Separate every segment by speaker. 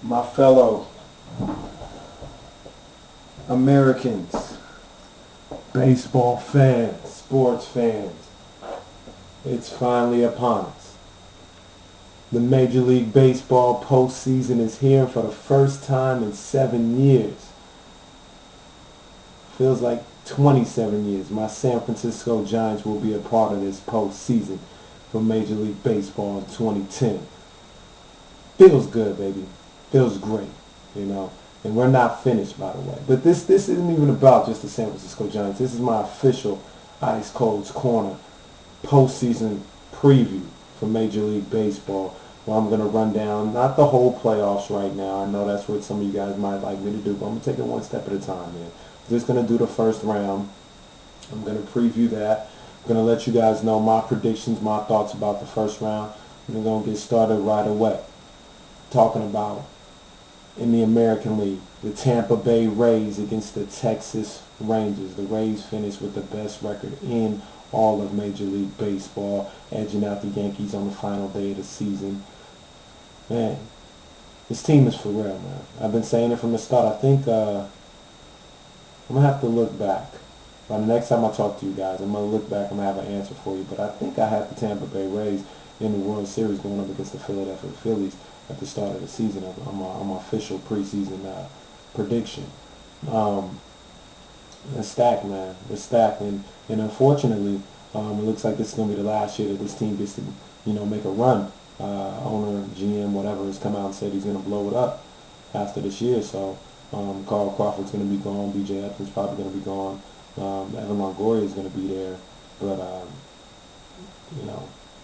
Speaker 1: My fellow Americans, baseball fans, sports fans, it's finally upon us. The Major League Baseball postseason is here for the first time in 7 years. Feels like 27 years. My San Francisco Giants will be a part of this postseason for Major League Baseball in 2010. Feels good, baby. Feels great, you know. And we're not finished, by the way. But this isn't even about just the San Francisco Giants. This is my official Icecold's Corner postseason preview for Major League Baseball, where I'm going to run down, not the whole playoffs right now. I know that's what some of you guys might like me to do, but I'm going to take it one step at a time, man. I'm just going to do the first round. I'm going to preview that. I'm going to let you guys know my predictions, my thoughts about the first round. And we're going to get started right away. Talking about in the American League, the Tampa Bay Rays against the Texas Rangers. The Rays finished with the best record in all of Major League Baseball, edging out the Yankees on the final day of the season. Man, this team is for real, man. I've been saying it from the start. I think I'm going to have to look back. By the next time I talk to you guys, I'm going to look back and have an answer for you. But I think I have the Tampa Bay Rays in the World Series going up against the Philadelphia Phillies at the start of the season on my official preseason prediction. It's stacked, man. It's stacked, and unfortunately, it looks like this is going to be the last year that this team gets to, make a run. Owner, GM, whatever, has come out and said he's going to blow it up after this year. So Carl Crawford's going to be gone. B.J. Upton's probably going to be gone. Evan Longoria is going to be there, but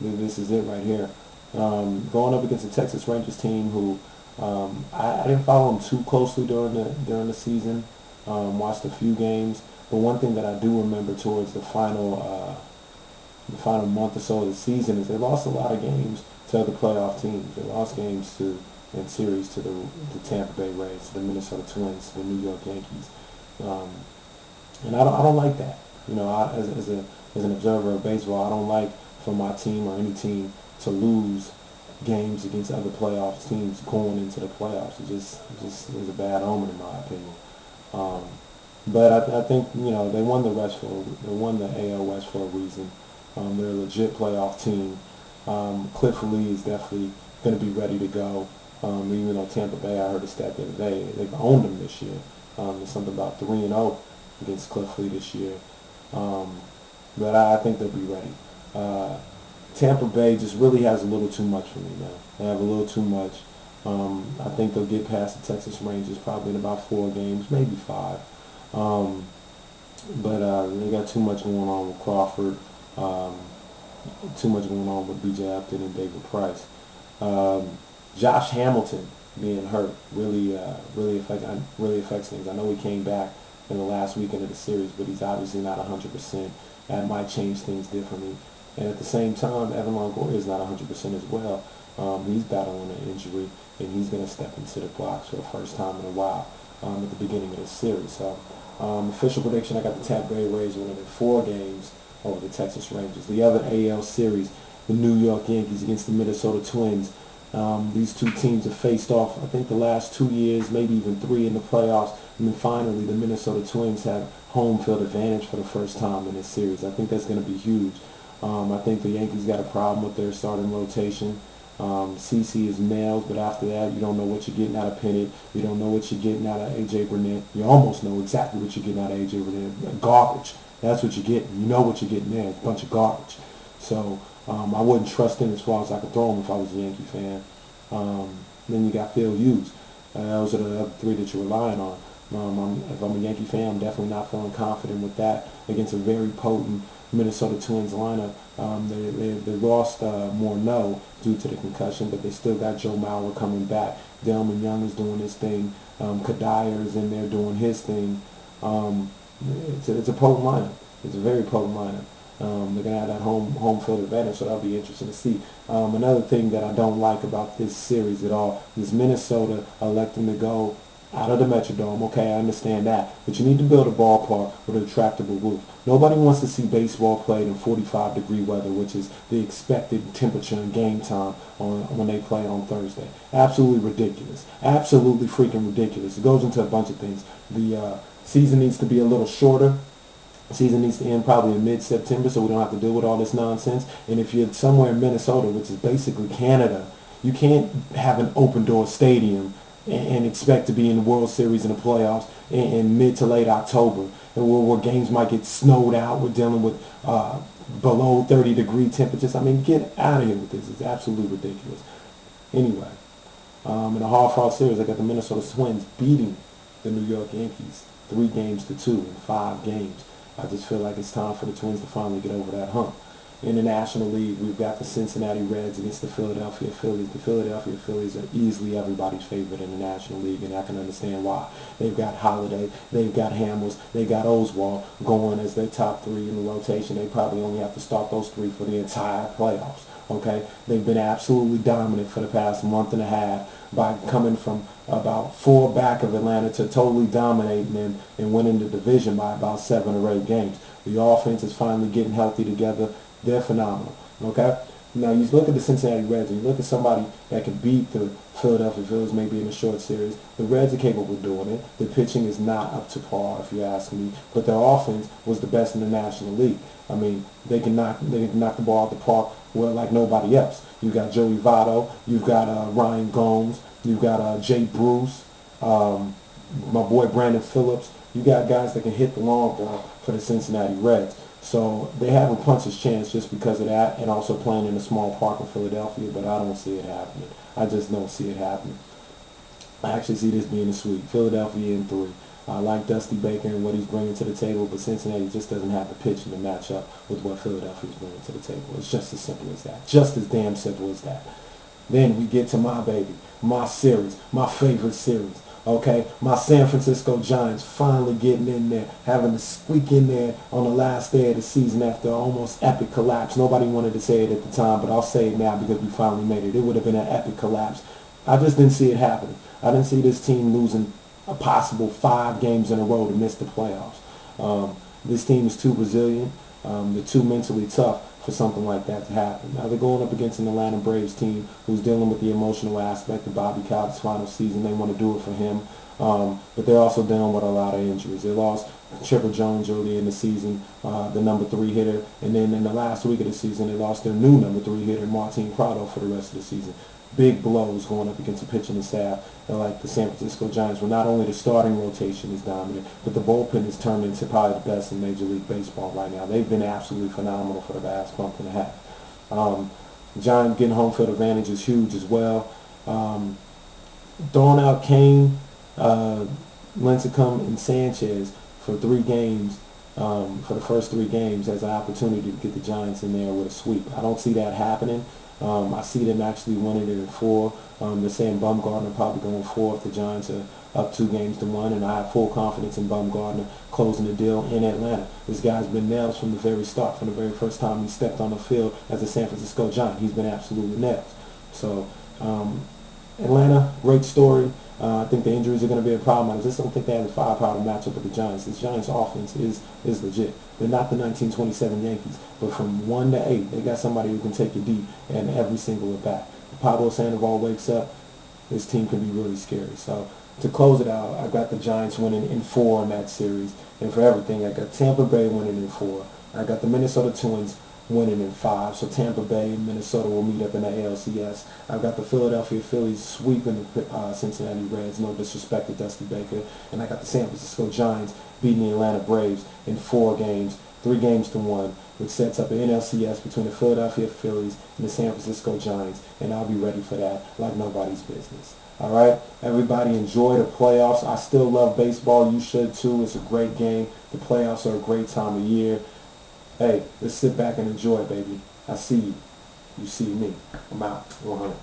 Speaker 1: this is it right here. Going up against the Texas Rangers team, who I didn't follow them too closely during the season. Watched a few games, but one thing that I do remember towards the final month or so of the season is they lost a lot of games to other playoff teams. They lost games in series to the Tampa Bay Rays, to the Minnesota Twins, to the New York Yankees, and I don't like that. As an observer of baseball, I don't like for my team or any team to lose games against other playoff teams going into the playoffs. It just is a bad omen in my opinion. But I think they won the AL West for a reason. They're a legit playoff team. Cliff Lee is definitely going to be ready to go. Even though Tampa Bay, I heard a stat the other day, they've owned them this year. There's something about 3-0 against Cliff Lee this year. But I think they'll be ready. Tampa Bay just really has a little too much for me now. They have a little too much. I think they'll get past the Texas Rangers probably in about 4 games, maybe 5. But they got too much going on with Crawford, too much going on with B.J. Upton and David Price. Josh Hamilton being hurt really affects things. I know he came back in the last weekend of the series, but he's obviously not 100%. That might change things differently. And at the same time, Evan Longoria is not 100% as well. He's battling an injury, and he's going to step into the box for the first time in a while at the beginning of this series. So, official prediction, I got the Tampa Bay Rays winning in 4 games over the Texas Rangers. The other AL series, the New York Yankees against the Minnesota Twins. These two teams have faced off, I think, the last 2 years, maybe even 3 in the playoffs. And then finally, the Minnesota Twins have home field advantage for the first time in this series. I think that's going to be huge. I think the Yankees got a problem with their starting rotation. CC is nailed, but after that, you don't know what you're getting out of Pennant. You don't know what you're getting out of A.J. Burnett. You almost know exactly what you're getting out of A.J. Burnett. Garbage. That's what you're getting. You know what you're getting there. It's a bunch of garbage. So I wouldn't trust him as far as I could throw him if I was a Yankee fan. Then you got Phil Hughes. Those are the other 3 that you're relying on. If I'm a Yankee fan, I'm definitely not feeling confident with that against a very potent Minnesota Twins lineup. They lost Morneau due to the concussion, but they still got Joe Mauer coming back. Delman Young is doing his thing. Kadire is in there doing his thing. It's a potent lineup. It's a very potent lineup. They're going to have that home field advantage, so that'll be interesting to see. Another thing that I don't like about this series at all is Minnesota electing to go out of the Metrodome. Okay, I understand that. But you need to build a ballpark with a retractable roof. Nobody wants to see baseball played in 45-degree weather, which is the expected temperature and game time when they play on Thursday. Absolutely ridiculous. Absolutely freaking ridiculous. It goes into a bunch of things. The season needs to be a little shorter. The season needs to end probably in mid-September so we don't have to deal with all this nonsense. And if you're somewhere in Minnesota, which is basically Canada, you can't have an open-door stadium and expect to be in the World Series and the playoffs in mid to late October, and where games might get snowed out. We're dealing with below 30-degree temperatures. I mean, get out of here with this. It's absolutely ridiculous. Anyway, in the hard fought series, I got the Minnesota Twins beating the New York Yankees 3-2 in 5 games. I just feel like it's time for the Twins to finally get over that hump. In the National League, we've got the Cincinnati Reds against the Philadelphia Phillies. The Philadelphia Phillies are easily everybody's favorite in the National League, and I can understand why. They've got Holiday, they've got Hamels, they got Oswalt going as their top 3 in the rotation. They probably only have to start those 3 for the entire playoffs. Okay, they've been absolutely dominant for the past month and a half by coming from about 4 back of Atlanta to totally dominating them and winning the division by about 7 or 8 games. The offense is finally getting healthy together. They're phenomenal. Okay? Now you look at the Cincinnati Reds and you look at somebody that can beat the Philadelphia Phillies maybe in a short series. The Reds are capable of doing it. The pitching is not up to par, if you ask me, but their offense was the best in the National League. I mean, they can knock the ball out the park well like nobody else. You got Joey Votto, you've got Ryan Gomes, you've got Jay Bruce, my boy Brandon Phillips. You got guys that can hit the long ball for the Cincinnati Reds. So they have a puncher's chance just because of that, and also playing in a small park in Philadelphia, but I don't see it happening. I just don't see it happening. I actually see this being a sweep. Philadelphia in 3. I like Dusty Baker and what he's bringing to the table, but Cincinnati just doesn't have the pitching to match up with what Philadelphia is bringing to the table. It's just as simple as that. Just as damn simple as that. Then we get to my baby, my series, my favorite series. Okay, my San Francisco Giants finally getting in there, having to squeak in there on the last day of the season after almost epic collapse. Nobody wanted to say it at the time, but I'll say it now because we finally made it. It would have been an epic collapse. I just didn't see it happening. I didn't see this team losing a possible 5 games in a row to miss the playoffs. This team is too resilient. They're too mentally tough for something like that to happen. Now they're going up against an Atlanta Braves team who's dealing with the emotional aspect of Bobby Cobb's final season. They want to do it for him, but they're also dealing with a lot of injuries. They lost Chipper Jones early in the season, the number 3 hitter, and then in the last week of the season they lost their new number 3 hitter, Martin Prado, for the rest of the season. Big blows going up against the pitching staff like the San Francisco Giants, where not only the starting rotation is dominant, but the bullpen has turned into probably the best in Major League Baseball right now. They've been absolutely phenomenal for the past month and a half. Giants getting home field advantage is huge as well. Throwing out Kane, Lincecum, and Sanchez for 3 games, for the first 3 games, as an opportunity to get the Giants in there with a sweep. I don't see that happening. I see them actually winning it in 4. They're saying Bumgarner probably going 4 if the Giants are up 2-1, and I have full confidence in Bumgarner closing the deal in Atlanta. This guy's been nails from the very start, from the very first time he stepped on the field as a San Francisco Giant. He's been absolutely nails. So Atlanta, great story. I think the injuries are going to be a problem. I just don't think they have the firepower to match up with the Giants. This Giants offense is legit. They're not the 1927 Yankees, but from 1 to 8, they got somebody who can take you deep and every single at bat. If Pablo Sandoval wakes up, this team can be really scary. So to close it out, I got the Giants winning in 4 in that series. And for everything, I got Tampa Bay winning in 4. I got the Minnesota Twins winning in 5. So Tampa Bay and Minnesota will meet up in the ALCS. I've got the Philadelphia Phillies sweeping the Cincinnati Reds, no disrespect to Dusty Baker. And I got the San Francisco Giants beating the Atlanta Braves in 4 games, 3-1, which sets up an NLCS between the Philadelphia Phillies and the San Francisco Giants. And I'll be ready for that like nobody's business. All right, everybody enjoy the playoffs. I still love baseball. You should too. It's a great game. The playoffs are a great time of year. Hey, let's sit back and enjoy it, baby. I see you. You see me. I'm out. 100.